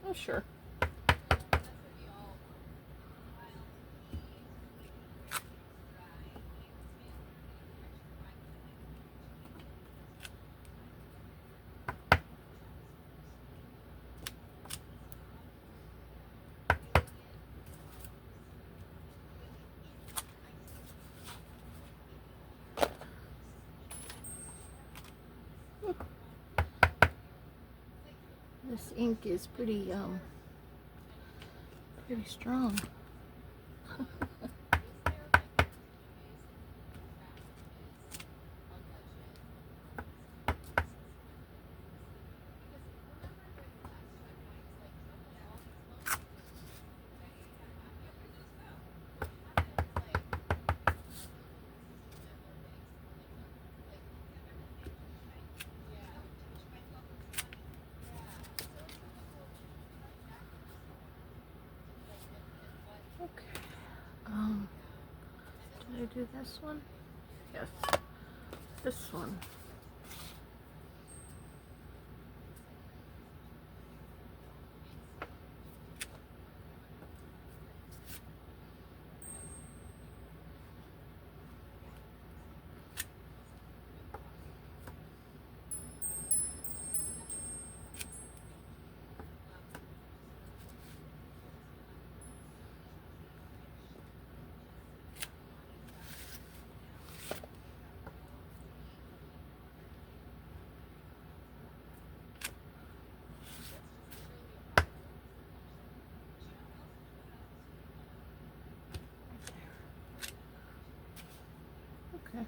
Oh, sure. This ink is pretty strong. Okay. Did I do this one? Yes. This one. Okay.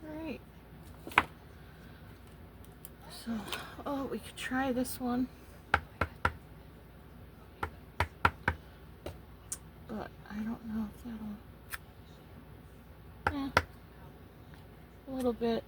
Alright. So, oh, we could try this one. But I don't know if that'll... a little bit.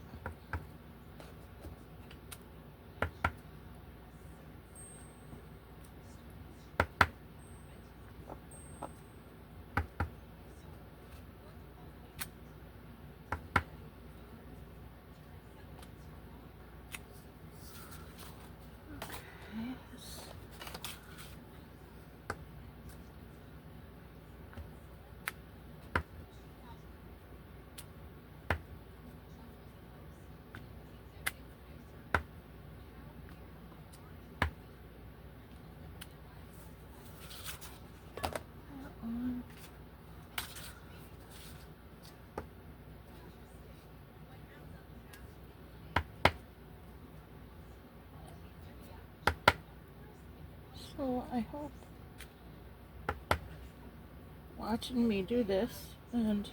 So I hope watching me do this, and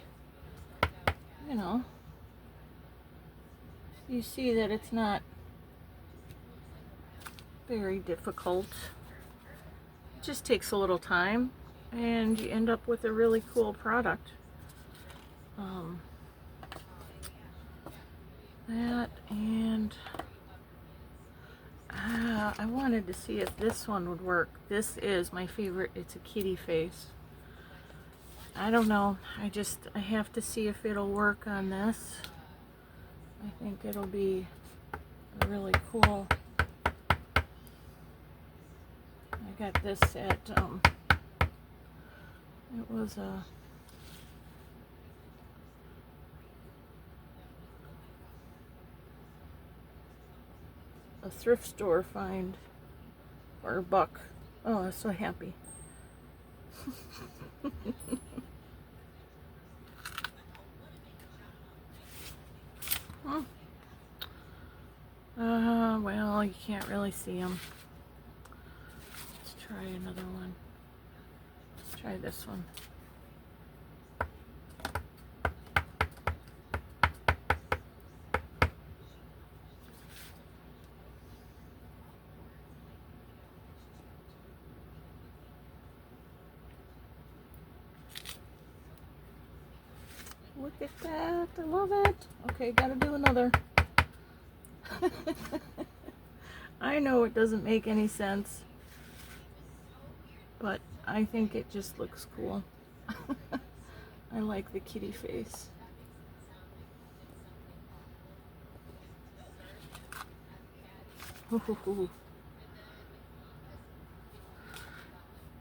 you know, you see that it's not very difficult. It just takes a little time and you end up with a really cool product. That, and I wanted to see if this one would work. This is my favorite. It's a kitty face. I don't know. I have to see if it'll work on this. I think it'll be really cool. I got this at, it was a a thrift store find for $1. Oh, I'm so happy. Hmm. Well, you can't really see them. Let's try another one. Let's try this one. Look at that. I love it. Okay, gotta do another. I know it doesn't make any sense, but I think it just looks cool. I like the kitty face.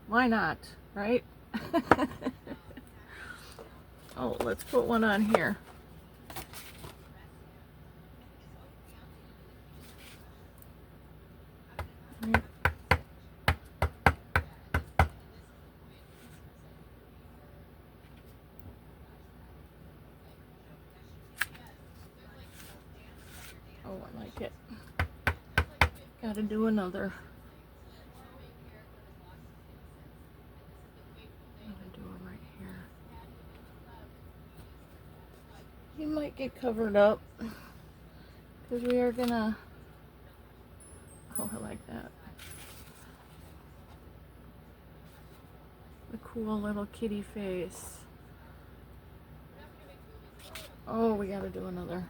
Why not, right? Oh, let's put one on here. Right. Oh, I like it. Gotta do another. Gotta do it right here. You might get covered up because we are gonna. Oh, I like that. The cool little kitty face. Oh, we gotta do another.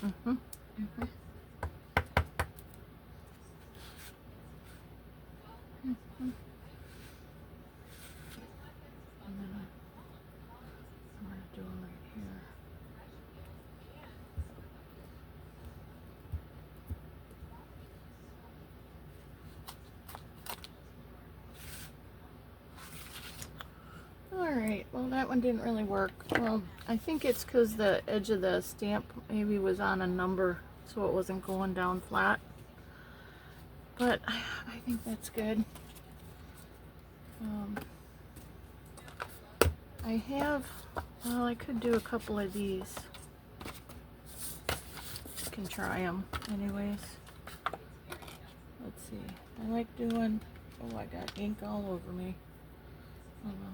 Mm-hmm. Mm-hmm. Mm-hmm. And then I'm gonna do them right here. Alright, well that one didn't really work. Well, I think it's because the edge of the stamp maybe was on a number, so it wasn't going down flat. But I think that's good. I have, well, I could do a couple of these. Can try them anyways. Let's see. I like doing, oh, I got ink all over me. Oh well.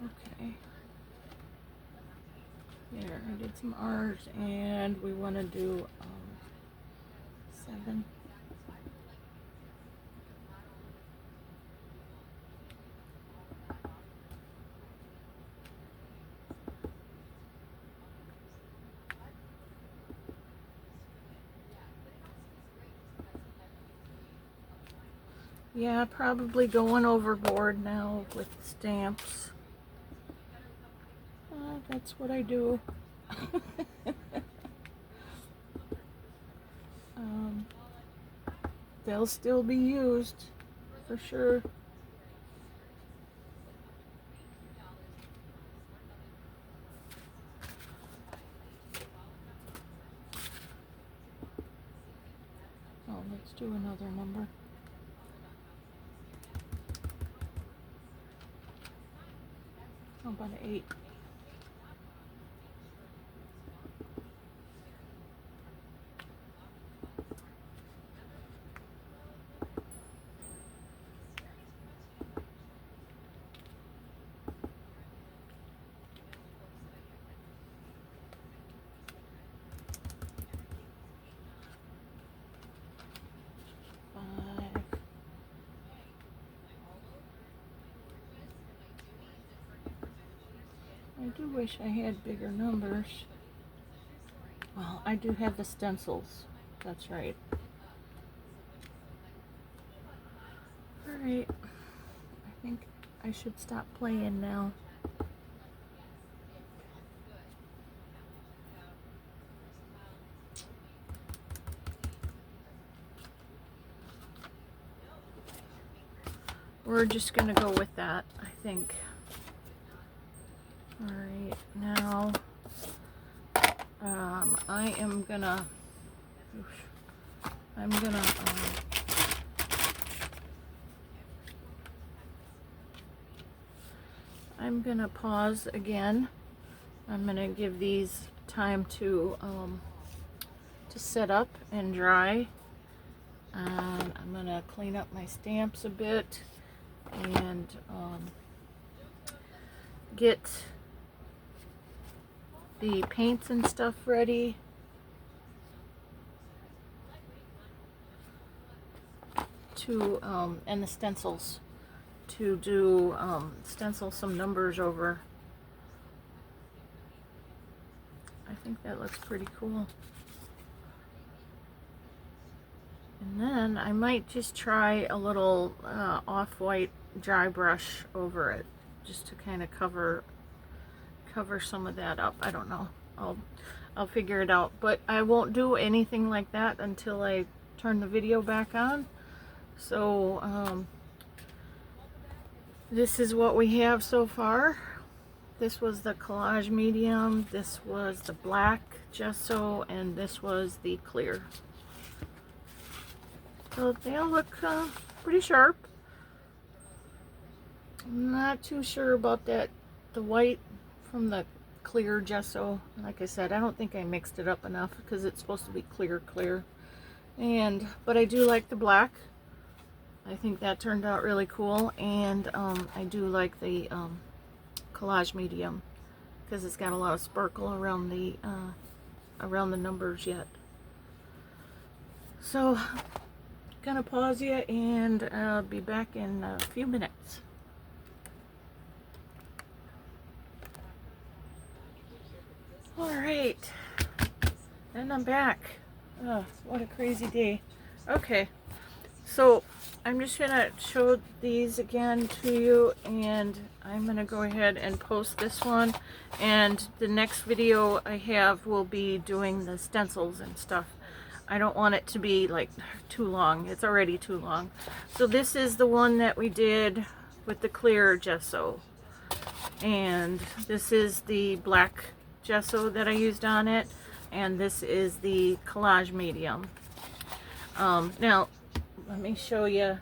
Okay. There, I did some R's, and we want to do 7. Yeah, probably going overboard now with stamps. That's what I do. They'll still be used, for sure. Oh, let's do another number. How about an 8? do wish I had bigger numbers. Well, I do have the stencils. That's right. Alright. I think I should stop playing now. We're just gonna go with that, I think. Alright, now I'm gonna pause again. I'm gonna give these time to set up and dry. And I'm gonna clean up my stamps a bit and get the paints and stuff ready. To and the stencils to do stencil some numbers over. I think that looks pretty cool. And then I might just try a little off-white dry brush over it, just to kind of cover some of that up. I don't know. I'll figure it out. But I won't do anything like that until I turn the video back on. So this is what we have so far. This was the collage medium, this was the black gesso, and this was the clear. So they all look pretty sharp. I'm not too sure about the white from the clear gesso. Like I said, I don't think I mixed it up enough because it's supposed to be clear. But I do like the black. I think that turned out really cool, and I do like the collage medium because it's got a lot of sparkle around the numbers yet. So gonna pause you and be back in a few minutes. All right, and I'm back. Oh, what a crazy day. Okay, so I'm just gonna show these again to you, and I'm gonna go ahead and post this one, and the next video I have will be doing the stencils and stuff. I don't want it to be like too long. It's already too long. So this is the one that we did with the clear gesso, and this is the black gesso that I used on it, and this is the collage medium. Now let me show you.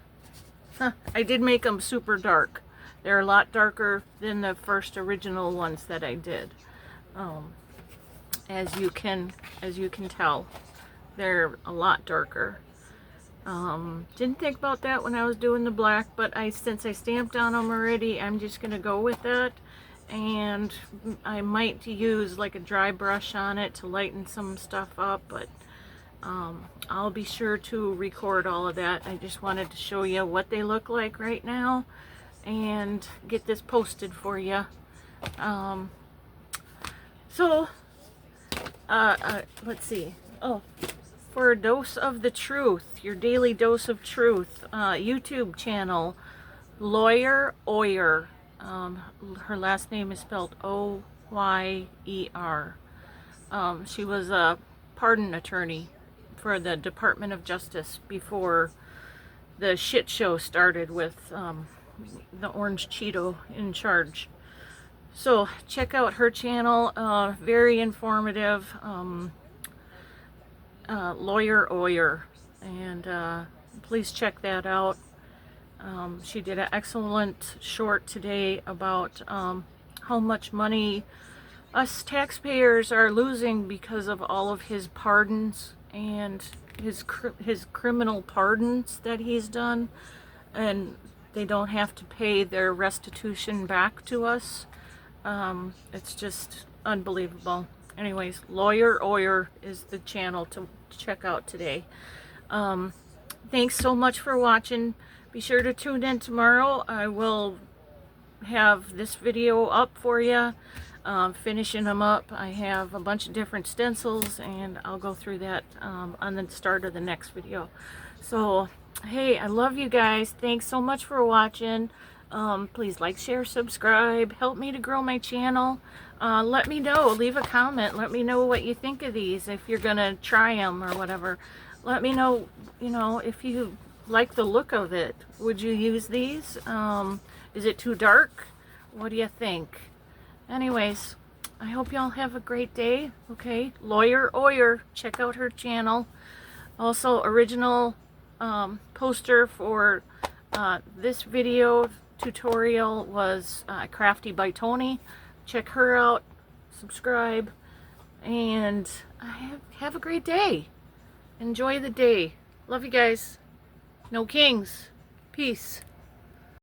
I did make them super dark. They're a lot darker than the first original ones that I did. As you can tell, they're a lot darker. Didn't think about that when I was doing the black, but since I stamped on them already, I'm just gonna go with that. And I might use like a dry brush on it to lighten some stuff up, but I'll be sure to record all of that. I just wanted to show you what they look like right now and get this posted for you. Let's see. Oh, for a dose of the truth, your daily dose of truth, YouTube channel, Lawyer Oyer. Her last name is spelled O-Y-E-R. She was a pardon attorney for the Department of Justice before the shit show started with the Orange Cheeto in charge. So check out her channel. Very informative. Lawyer Oyer, and please check that out. She did an excellent short today about how much money us taxpayers are losing because of all of his pardons and his criminal pardons that he's done, and they don't have to pay their restitution back to us. It's just unbelievable. Anyways, Lawyer Oyer is the channel to check out today. Thanks so much for watching. Be sure to tune in tomorrow. I will have this video up for you. finishing them up. I have a bunch of different stencils, and I'll go through that on the start of the next video. So, hey, I love you guys. Thanks so much for watching. Please like, share, subscribe. Help me to grow my channel. Let me know. Leave a comment. Let me know what you think of these. If you're going to try them or whatever. Let me know, you know, if you like the look of it. Would you use these? Is it too dark? What do you think? Anyways, I hope y'all have a great day. Okay, Lawyer Oyer. Check out her channel. Also, original poster for this video tutorial was Crafty by Tony. Check her out, subscribe, and have a great day. Enjoy the day. Love you guys. No kings. Peace.